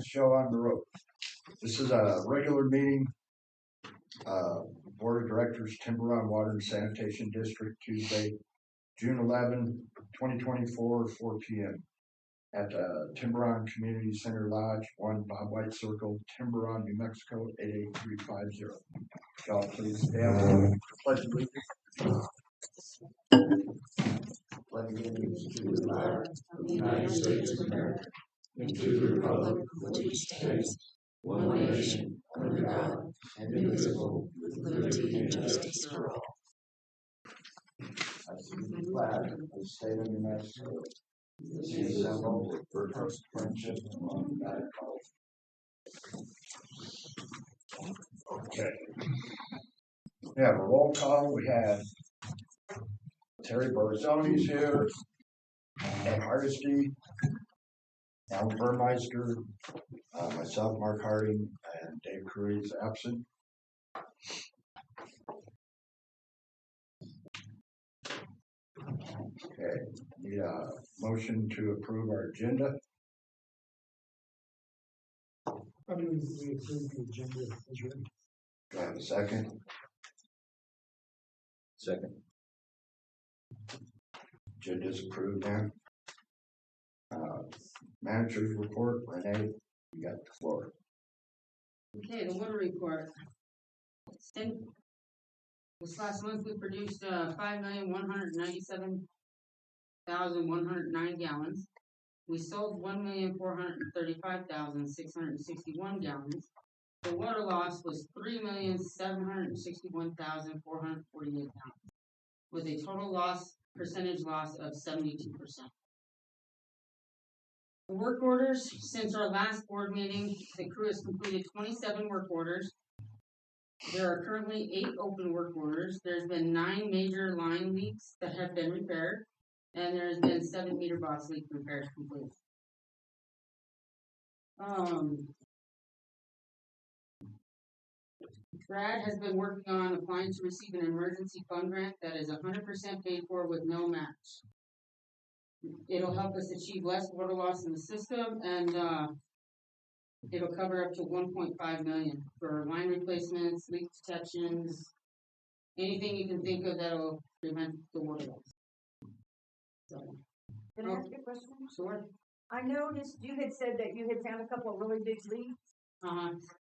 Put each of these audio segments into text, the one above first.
show on the road. This is a regular meeting. Board of Directors, Timberon Water and Sanitation District, Tuesday, June 11, 2024, 4 p.m. at Timberon Community Center Lodge, 1 Bob White Circle, Timberon, New Mexico, 88350. Y'all please stand. Pledge allegiance. Pledge allegiance to the flag of the United States of America and to the republic for which it stands, one nation, under God, indivisible, with liberty and justice for all. I see the flag of the state of New Mexico. This is a symbol for trust, friendship among the United States. Okay. We have a roll call. We have Terry Barzoni's here, Ed Hardesty, Alan Burmeister, myself, Mark Harding, and Dave Curry is absent. Okay, need a motion to approve our agenda. I mean, we approve the agenda as written. Do I have a second? Second. Agenda is approved now. Manager's report, Renee, you got the floor. Okay, the water report. This last month we produced 5,197,109 gallons. We sold 1,435,661 gallons. The water loss was 3,761,448 gallons, with a total percentage loss of 72%. The work orders, since our last board meeting, the crew has completed 27 work orders. There are currently 8 open work orders. There's been 9 major line leaks that have been repaired, and there's been 7 meter box leak repairs complete. Brad has been working on applying to receive an emergency fund grant that is 100% paid for with no match. It'll help us achieve less water loss in the system, and it'll cover up to $1.5 million for line replacements, leak detections, anything you can think of that'll prevent the water loss. So, can I ask you a question? Sure. I noticed you had said that you had found a couple of really big leaks.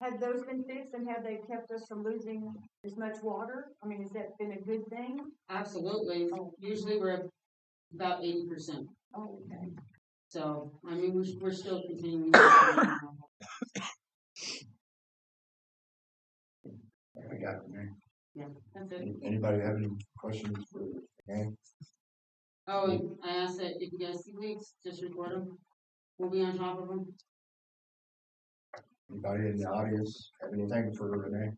Had those been fixed, and have they kept us from losing as much water? I mean, has that been a good thing? Absolutely. Oh. Usually we're at about 80%. Oh, okay. So, I mean, we're still continuing. I got it, man. Yeah, that's it. Anybody have any questions for me? Oh, I asked that if you guys see leaks, just report them. We'll be on top of them. Anybody in the audience have anything for Renee?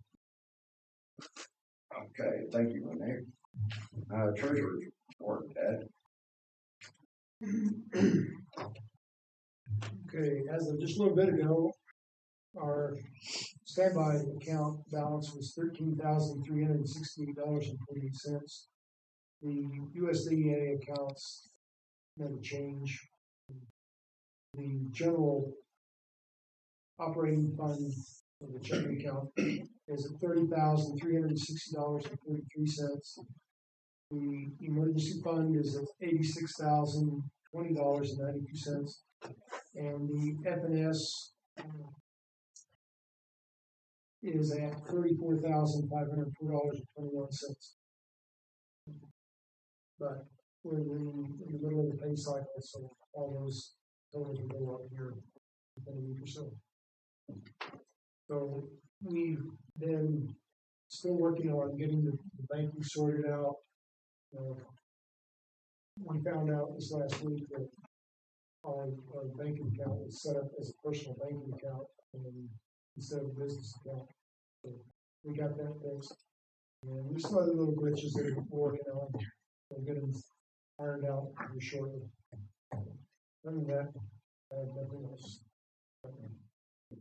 Okay, thank you, Renee. Treasurer's report, Ed. Okay, as of just a little bit ago, our standby account balance was $13,368.48. The USDA accounts never change. The general operating fund of the checking account is at $30,360.43. The emergency fund is at $86,020.92, and the FNS is at $34,504.21. But we're in the middle of the pay cycle, so all those totals will go up here in a week or so. So we've been still working on getting the banking sorted out. We found out this last week that our banking account was set up as a personal banking account instead of a business account. So we got that fixed. And there's some other little glitches that we're working on. We'll get them ironed out pretty shortly. Other than that, I have nothing else.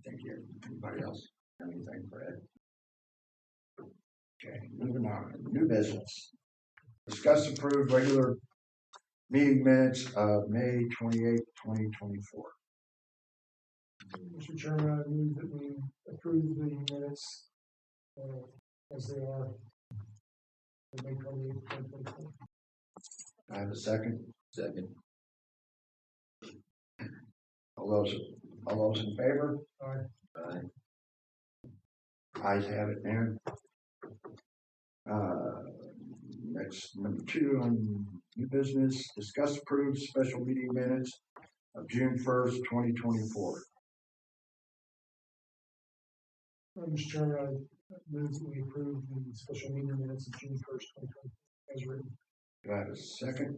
Thank you. Anybody else have anything for Ed? Okay, moving on. New business. Discuss approved regular meeting minutes of May 28, 2024. Mr. Chairman, I move that we approve the minutes, as they are. For May 28th, 2024. I have a second. Second. All those in favor? Aye. Aye. Ayes have it, man. Next, number 2 on new business, discuss approve special meeting minutes of June 1st, 2024. Mr. Chairman, I move that we approve the special meeting minutes of June 1st, 2024, as written. Do I have a second?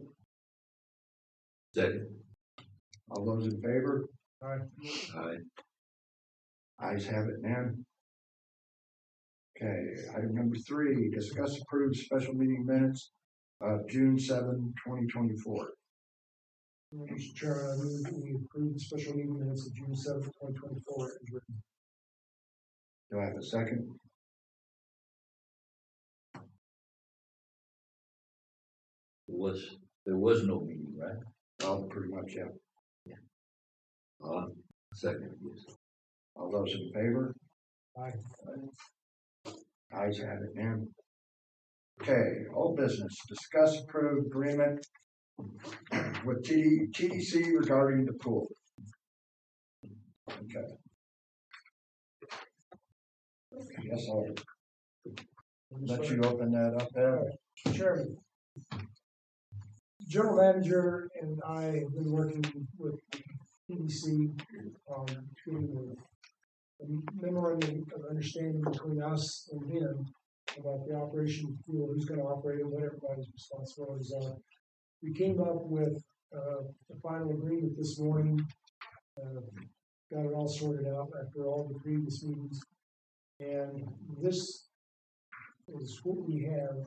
Second. All those in favor? Aye. Aye. Ayes have it, man. Okay, item number 3, discuss approve special meeting minutes of June 7, 2024. Mr. Chairman, I move that we approve the special meeting minutes of June 7th, 2024, as written. Do I have a second? There was no meeting, right? Oh, pretty much, yeah. Second, yes. All those in favor? Aye. Ayes have it, man. Okay, old business, discuss approve agreement with TDC regarding the pool. Okay. Yes, I'll let you open that up there. Mr. Chairman, General Manager and I have been working with the PDC on getting a memorandum of understanding between us and them about the operation of the pool, who's going to operate it, what everybody's responsibilities are. We came up with the final agreement this morning, got it all sorted out after all the previous meetings, and this is what we have.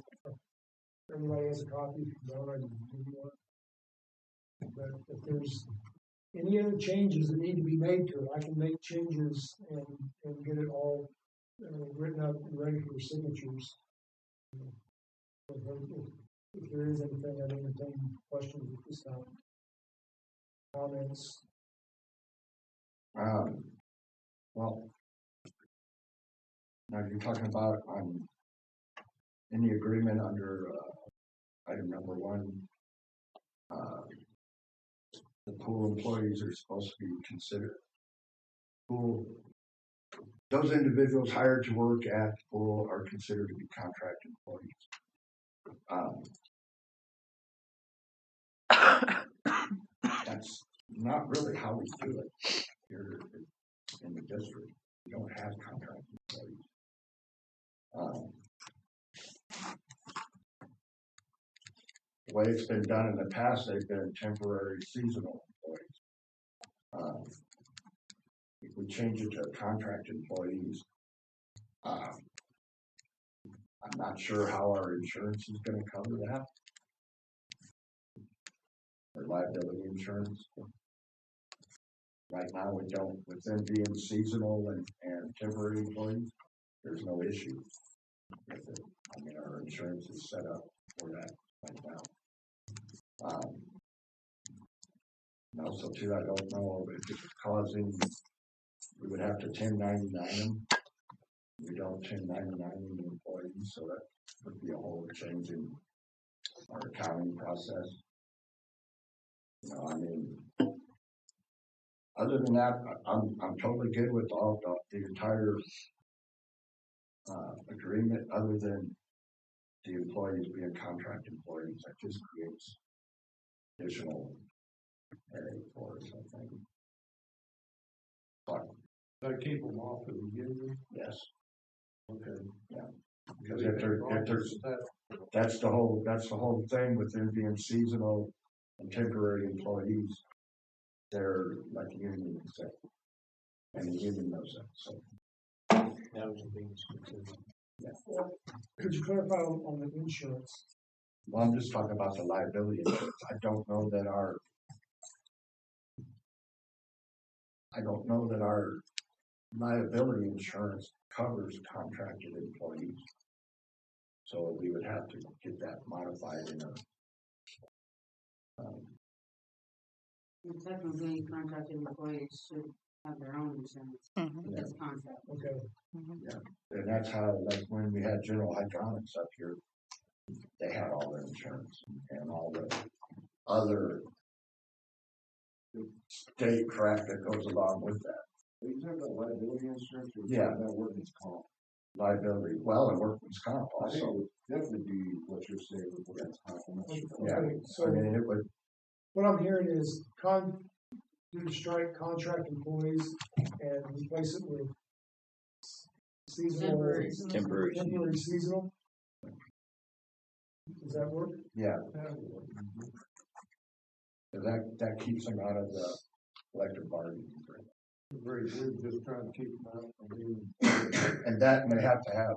Everybody has a copy. If you don't, I can give you one. But if there's any other changes that need to be made to it, I can make changes and get it all written up and ready for signatures. If there is anything, I'd entertain questions at this time. Comments? Well, now you're talking about in the agreement under item number 1, the pool employees are supposed to be considered pool. Those individuals hired to work at the pool are considered to be contract employees. That's not really how we do it here in the district. We don't have contract employees. The way it's been done in the past, they've been temporary seasonal employees. If we change it to contract employees, I'm not sure how our insurance is going to cover that. Or liability insurance. Right now, we don't. With them being seasonal and temporary employees, there's no issue with it. I mean, our insurance is set up for that right now. And also, too, I don't know if it's causing, we would have to 1099 them. We don't 1099 the employees, so that would be a whole change in our accounting process. You know, I mean, other than that, I'm totally good with all the entire agreement, other than the employees being contract employees. That just creates additional headache for us, I think. But I keep them off at the beginning. yes, Okay. yeah, because if there's that's the whole thing with them being seasonal and temporary employees. They're like union except, and the union knows that. So That was the biggest concern. yeah. Could you clarify on the insurance? Well, I'm just talking about the liability insurance. I don't know that our liability insurance covers contracted employees. So we would have to get that modified in a. Technically, contracted employees should have their own insurance. Yeah. It's contract. Okay, And that's how, like, when we had General Hydronics up here, they had all their insurance and all the other state crap that goes along with that. Are you talking about liability insurance or Yeah. about workman's comp? Liability, well, and workman's comp I think it also. would definitely be what you're saying with workman's comp. I'm not sure. Yeah, okay, I so mean, it would, what I'm hearing is due to strike contract employees and replace it with seasonal. Temporary. Temporary seasonal. Does that work? yeah. That keeps them out of the collective bargaining agreement. Very good, just trying to keep them out. And that they have to have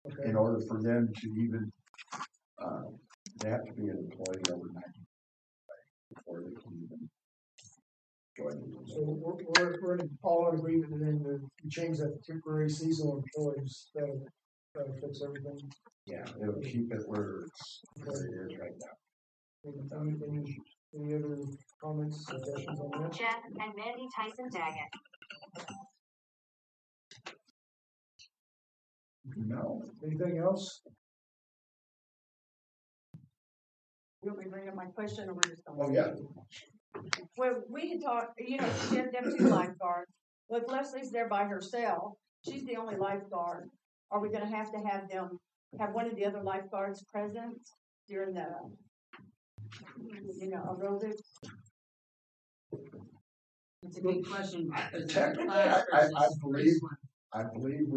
Okay, in order for them to even, they have to be an employee over 90 before they can even join. so we're all in agreement, and then we change that to temporary seasonal employees, that'll fix everything. Yeah, it'll keep it where it is right now. Any other comments, suggestions on that? Jeff and Mandy Tyson Daggett. No. Anything else? You want me to bring up my question, or we're just going? Oh, yeah. Well, we had talked, you know, she had them two lifeguards. Well, if Leslie's there by herself, she's the only lifeguard. Are we gonna have to have them, have one of the other lifeguards present during the, you know, aerobics? It's a good question. Because it's Technically, class I versus believe- free swim. I believe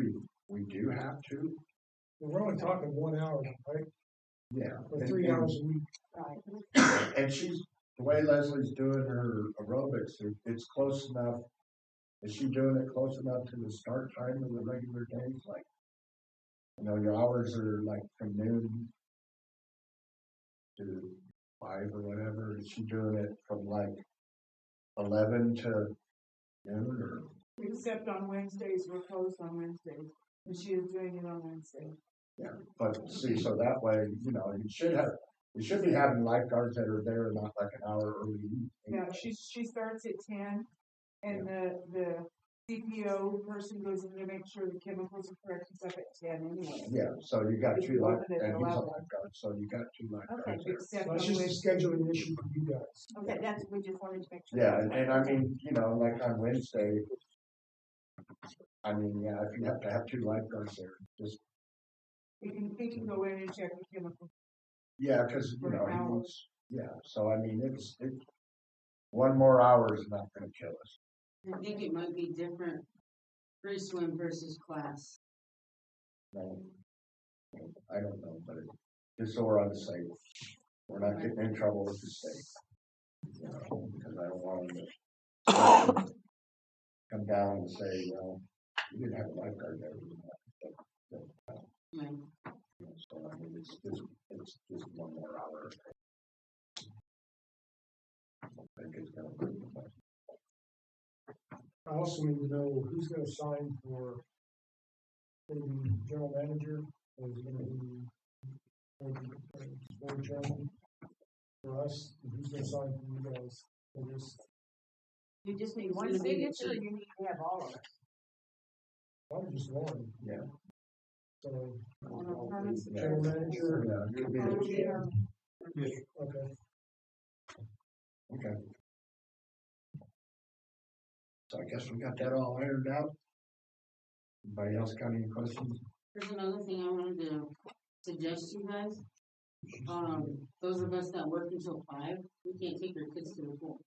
we do have to. We're only talking 1 hour, right? Yeah. Or 3 hours a week. Right. And she's, the way Leslie's doing her aerobics, it's close enough. Is she doing it close enough to the start time of the regular days? Like, you know, your hours are like from noon to 5 or whatever. Is she doing it from like 11 to noon or? Except on Wednesdays, we're closed on Wednesdays, and she is doing it on Wednesday. Yeah, but see, so that way, you know, you should be having lifeguards that are there not like an hour early. Yeah, she starts at 10, and the CPO person goes in to make sure the chemicals are correct and stuff at 10 anyway. Yeah, so you got If two you life, open it and at he's a 11. lifeguard, so you got two lifeguards Okay, there. Except So on it's just a Wednesday. scheduling issue for you guys. Okay, that's, we just wanted to make sure. Yeah, and I mean, you know, like on Wednesday, I mean, yeah, if you have to have two lifeguards there, just, He can go in and check the chemicals. yeah, cause you For know, an hour. yeah, so I mean, it's, one more hour is not gonna kill us. I think it might be different free swim versus class. No, I don't know, but just so we're on the same, we're not getting in trouble with the state. You know, because I don't want them to come down and say, well, you didn't have a lifeguard there. Right. So I mean, it's just one more hour. I think it's gonna be. I also need to know who's gonna sign for the general manager, or is it gonna be board chairman for us, and who's gonna sign for you guys for this? You just need It's one gonna be the signature, or chief. you need to have all of it? I'm just one, Yeah. so Permits. general manager, Yeah, it could be the chair. okay. Okay. So I guess we got that all ironed out. Anybody else got any questions? There's another thing I wanted to suggest to you guys. Those of us that work until 5, we can't take our kids to the pool.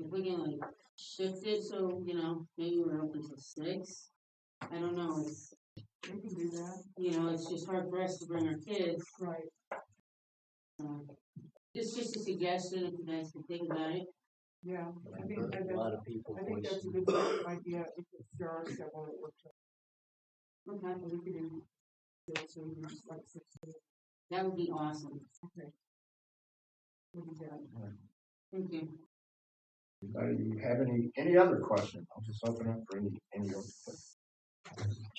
If we can like shift it so, you know, maybe we're open till 6. I don't know, it's, We can do that. you know, it's just hard for us to bring our kids. Right. It's just a suggestion, if you guys can think about it. Yeah, I think Heard a lot of people I think that's a voicing. good idea, if there are several that work. Okay, We could do it, so we just like 6 days. that would be awesome. We can do that. Thank you. Anybody have any other questions? I'll just open up for any other questions.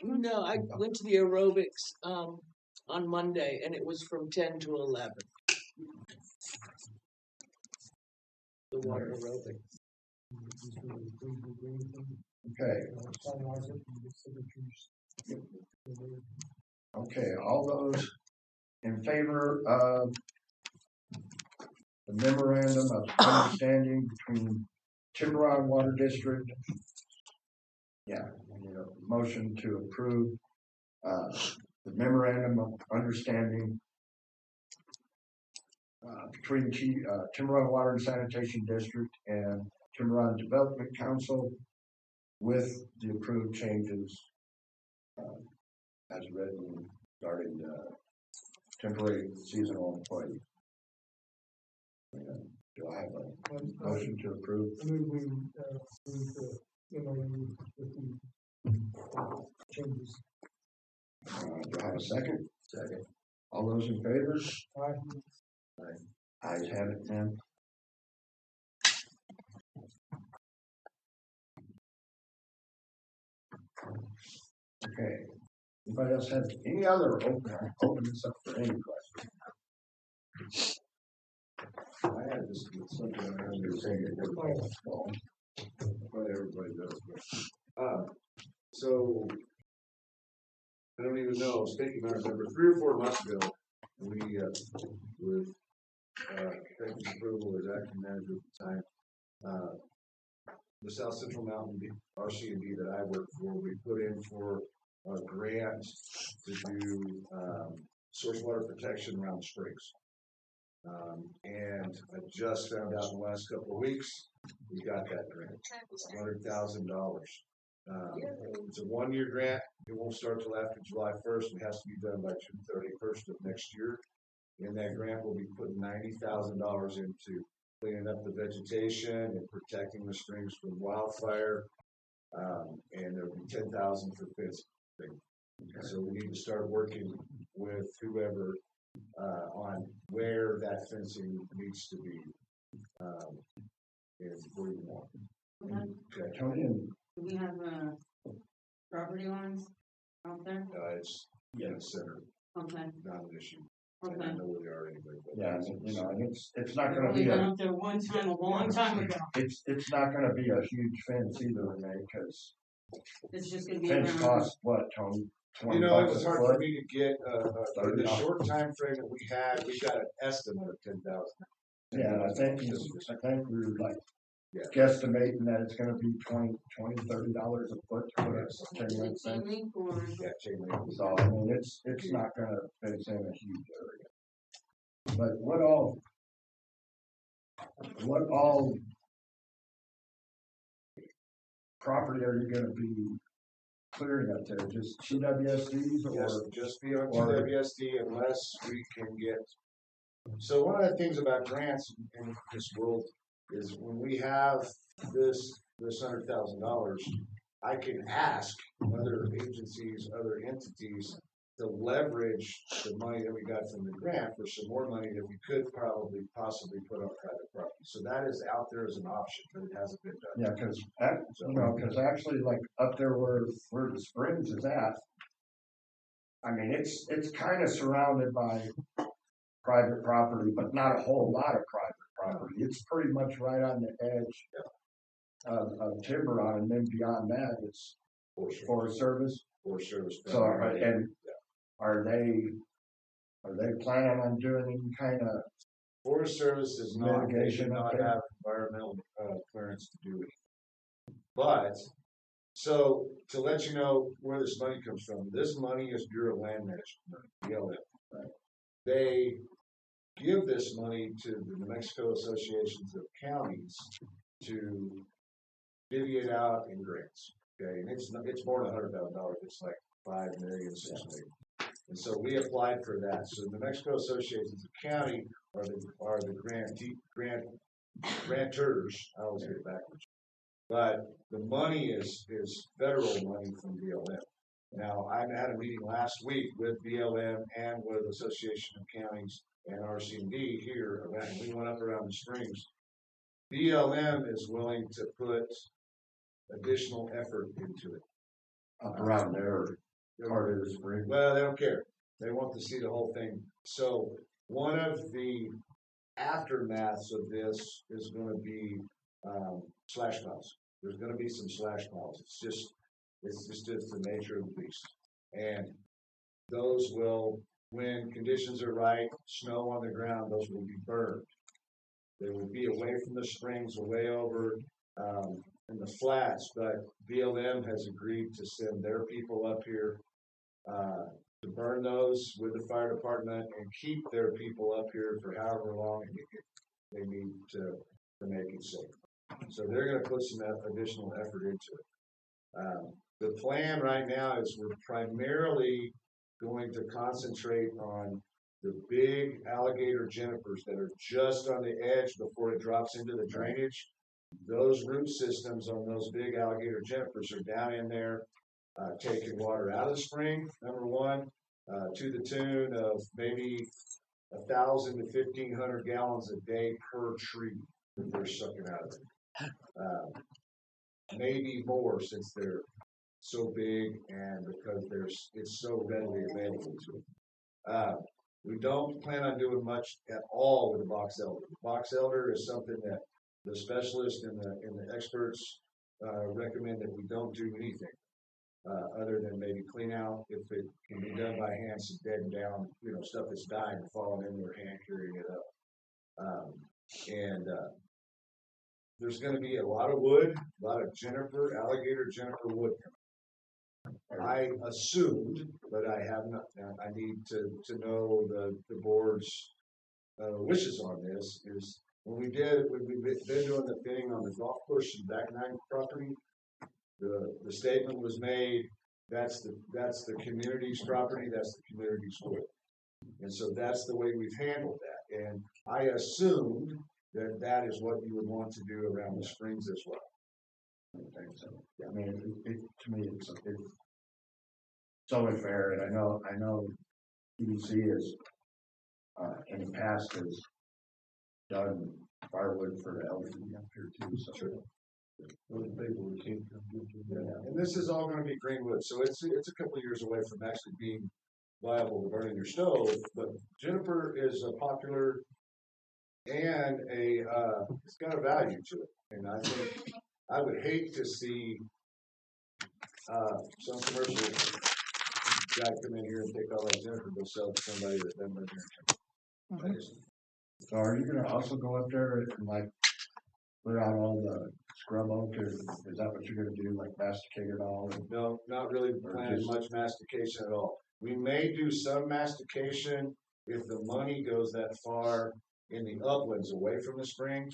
No, I went to the aerobics on Monday, and it was from 10 to 11. The water aerobics. Just really approve the agreement, Okay, finalize it, and get signatures. okay, all those in favor of the memorandum of understanding between Timberon Water District. Yeah, we need a motion to approve, the memorandum of understanding, between Timberon Water and Sanitation District and Timberon Development Council with the approved changes, as written regarding temporary seasonal employees. Do I have a motion to approve? I move we, approve the MOU with the changes. Do I have a second? Second. All those in favor? Aye. Ayes have it, then. Okay. Anybody else have any other open this up for any question? I had just something I was saying it was what everybody does. So I don't even know. I was thinking, I remember 3 or 4 months ago, we with executive approval as acting manager at the time, the South Central Mountain RC&D that I work for, we put in for a grant to do source water protection around the springs. And I just found out in the last couple of weeks, we got that grant. It's $100,000. It's a 1-year grant. It won't start till after July 1st. It has to be done by June 31st of next year. In that grant, we'll be putting $90,000 into cleaning up the vegetation and protecting the springs from wildfire. And there'll be $10,000 for fencing. Okay. So we need to start working with whoever on where that fencing needs to be, and where you want. Okay, Tony, and Do we have, property lines out there? It's in the center, Okay, not an issue. And I okay. know where they are anyway. But yeah, you know, and it's not I gonna only be went a, up there one time, a long time ago. it's not gonna be a huge fence either, Renee, because It's just gonna be fence around. costs what, Tony? You know, it $20 was a hard for foot? me to get, for the short time frame that we had, we got an estimate of 10,000. Yeah, and I think we were like Yeah. guesstimating that it's gonna be $20, $30 a foot to put a chain link Chain fence. link or? Yeah, chain link. So, I mean, it's not gonna fence in a huge area. But what all property are you gonna be clearing up there? Just TWSDs or? Just be on TWSD unless we can get. So one of the things about grants in this world is when we have this $100,000, I can ask other agencies, other entities to leverage the money that we got from the grant for some more money that we could possibly put on private property. So that is out there as an option, but it hasn't been done. Yeah, because actually, like up there where the springs is at, I mean, it's kind of surrounded by private property, but not a whole lot of private property. It's pretty much right on the edge of Timberon, and then beyond that, it's Forest Service. Forest Service. So, are they planning on doing any kind of Forest Service does not, they mitigation do up not there? have environmental clearance to do it. But, so to let you know where this money comes from, this money is Bureau of Land Management, BLM. Right? They give this money to the New Mexico Associations of Counties to divvy it out in grants. Okay, and it's more than $100,000. It's like $5 million, $6 million. And so we applied for that. So the New Mexico Associations of County are the grantors. I always get it backwards. But the money is federal money from BLM. Now, I had a meeting last week with BLM and with Association of Counties and RC&D here. We went up around the springs. BLM is willing to put additional effort into it. Up around there, part of the spring? Well, they don't care. They want to see the whole thing. So one of the aftermaths of this is going to be slash piles. There's gonna be some slash piles. It's just the nature of the beast. And those will, when conditions are right, snow on the ground, those will be burned. They will be away from the springs, away over, in the flats, but BLM has agreed to send their people up here, to burn those with the fire department and keep their people up here for however long they need to make it safe. So they're gonna put some additional effort into it. The plan right now is we're primarily going to concentrate on the big alligator junipers that are just on the edge before it drops into the drainage. Those root systems on those big alligator junipers are down in there, taking water out of the spring, number one, to the tune of maybe 1,000 to 1,500 gallons a day per tree that they're sucking out of it. Maybe more since they're so big and because it's so readily available to them. We don't plan on doing much at all with the box elder. The box elder is something that the specialists and the experts recommend that we don't do anything other than maybe clean out if it can be done by hand, some dead and down, stuff that's dying and falling in their hand, carrying it up. There's going to be a lot of wood, a lot of alligator juniper wood. I assumed, but I have not. I need to know the board's wishes on this. Is when we've been doing the thinning on the golf course and back nine property, the statement was made that's the community's property, that's the community's wood, and so that's the way we've handled that. And I assumed that is what you would want to do around the springs as well. I think so. I mean, to me, it's only fair, and I know PDC is in the past has done firewood for the LD up here too. So sure. Those people we can't come to. And this is all going to be green wood, so it's a couple of years away from actually being viable to burn in your stove. But juniper is a popular and it's got a value to it, and I think I would hate to see some commercial guy come in here and take all that juniper and go sell it to somebody that doesn't live here. So are you gonna also go up there and like clear out all the scrub oak? Is that what you're gonna do? Like masticate it all? No, not really planning much mastication at all. We may do some mastication if the money goes that far in the uplands away from the spring.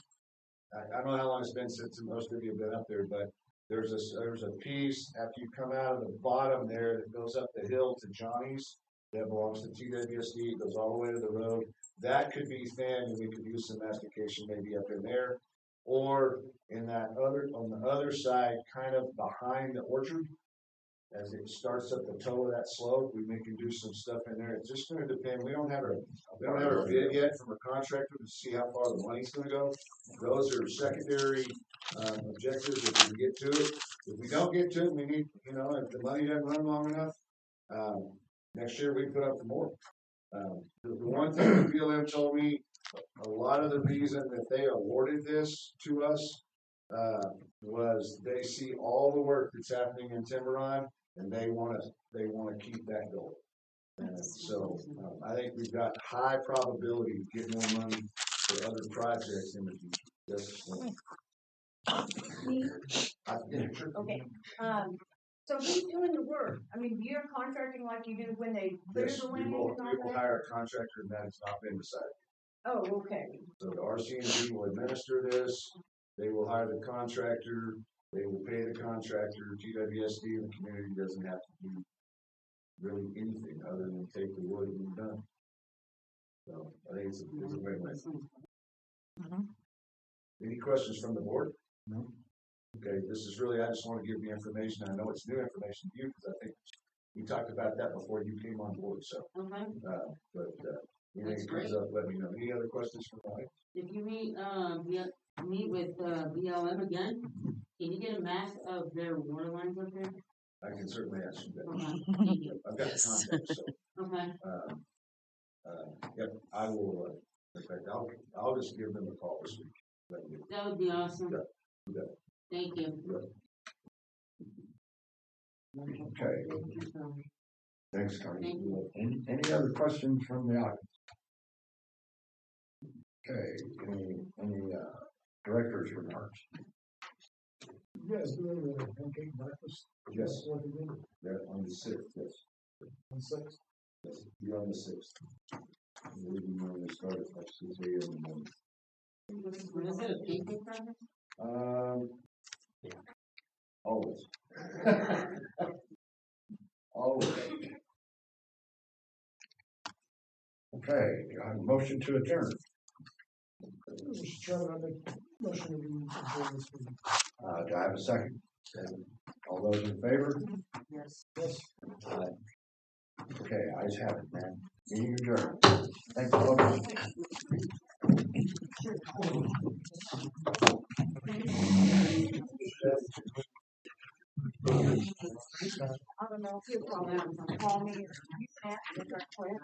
I don't know how long it's been since most of you have been up there, but there's a piece after you come out of the bottom there that goes up the hill to Johnny's that belongs to TWSD. It goes all the way to the road. That could be thinned, and we could use some mastication maybe up in there, or in that on the other side, kind of behind the orchard. As it starts up the toe of that slope, we can do some stuff in there. It's just going to depend. We don't have a bid yet from a contractor to see how far the money's going to go. Those are secondary objectives if we can get to it. If we don't get to it, we need, if the money doesn't run long enough, next year we put up for more. The one thing that BLM told me, a lot of the reason that they awarded this to us was they see all the work that's happening in Timberon, and they want to keep that going. So I think we've got high probability of getting more money for other projects in the future. Okay, so who's doing the work? I mean, you're contracting like you do when they clear Yes, the we land will and all that? hire a contractor, and that has not been decided. Oh, okay. So the RCNG will administer this. They will hire the contractor. They will pay the contractor. TWSD and the community doesn't have to do really anything other than take the wood and be done. So I think it's a win-win. Any questions from the board? No. Okay, this is really, I just want to give you information. I know it's new information to you because I think we talked about that before you came on board. So, anything comes up, let me know. Any other questions from Mike? If you meet with BLM again, can you get a map of their water lines up there? I can certainly answer that. Okay. I've got the contact, so. Okay. Yep, I will. In fact, I'll just give them a call this week. That would be awesome. Yeah. Thank you. Okay, thanks, Connie. Any other questions from the audience? Okay, any director's remarks? You guys doing the pancake breakfast? Yes. What do you do? Yeah, on the sixth, yes. On six? Yes, you're on the sixth. We're going to start at 6 a.m. in the morning. Is it a pancake breakfast? Always. Always. Okay, I have a motion to adjourn. Mr. Chairman, I make a motion to adjourn this meeting. Do I have a second? All those in favor? Yes. Yes. Okay, ayes have it, man. Meeting adjourned. Thanks, folks. I don't know if you'll call me or you can ask me if I quit.